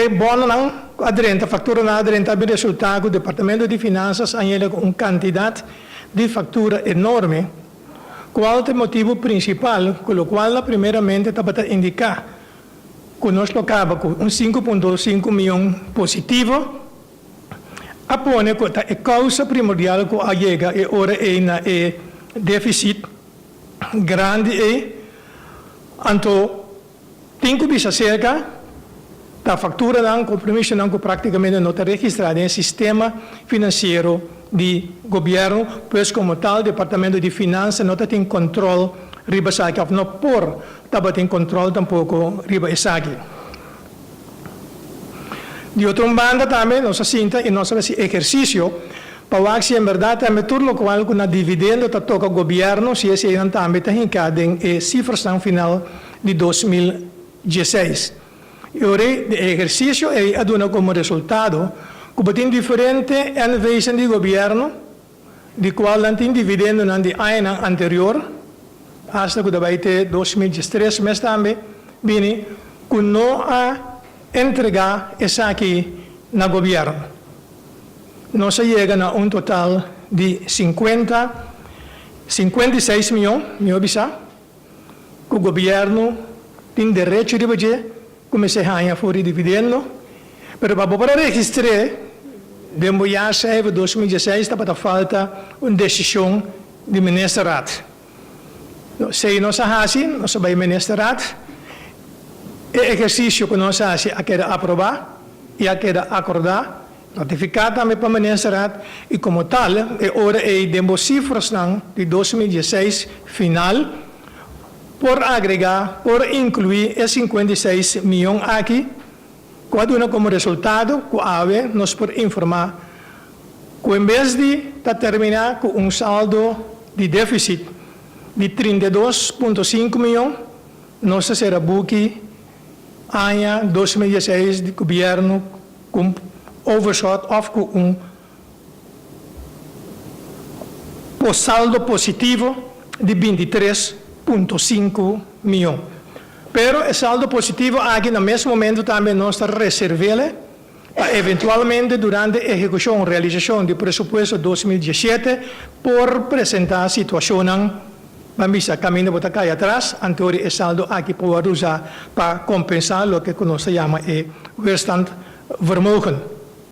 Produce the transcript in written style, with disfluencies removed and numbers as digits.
bono ng aderente, factura na aderente ang resultado, o Departamento de Finanças añade uma quantidade de factura enorme. Qual é o motivo principal, com o qual, primeiramente, está para indicar que nós tocava com 5,5 milhões positivo, apone que a causa primordial que a chega é ora na déficit grande anto tem que bisa cerca da factura ng compromisso ng praticamente não está registrada em sistema financeiro de governo, pois como tal, o Departamento de Finanças não tem controle riba sa aqui, não por taba tem controle tampouco riba essa aqui. De outra banda também, nossa cinta e nosso exercício, para que em verdade também tudo o qual com a dividendo está toca o governo, se esse ano também está em cifras no final de 2016. E o exercício é aduna como resultado que tem diferente innovation de governo, de qual não tem dividendo no ano anterior, hasta que vai ter 2013, mas também vini que não a entregar essa aqui no governo. Não se chega a total de 56 milhões, que o governo tem direito de fazer, como se ganha fora dividendo, mas para registrar, dentro de 2016, está falta uma decisão do Ministerado. Se não se faz, não se vai Ministerado, o exercício que nós fazemos a queda aprovar e a queda acordar, ratificar também para o Ministerado, e como tal, agora demos cifras de 2016 final, por agregar, por incluir os 56 milhões aqui, quando como resultado, que a AVE nos por informar que em vez de terminar com saldo de déficit de 32,5 milhões, nós será buque ano 2016 de governo com overshot of com saldo positivo de 23,5 milhões. Pero o saldo positivo aqui no mesmo momento também nós reservamos para eventualmente durante a execução, realização do presupuesto 2017 por apresentar a situação vamos a caminho para cá atrás, anterior o saldo aqui pode usar para compensar o que nós chamamos de verstand vermogen.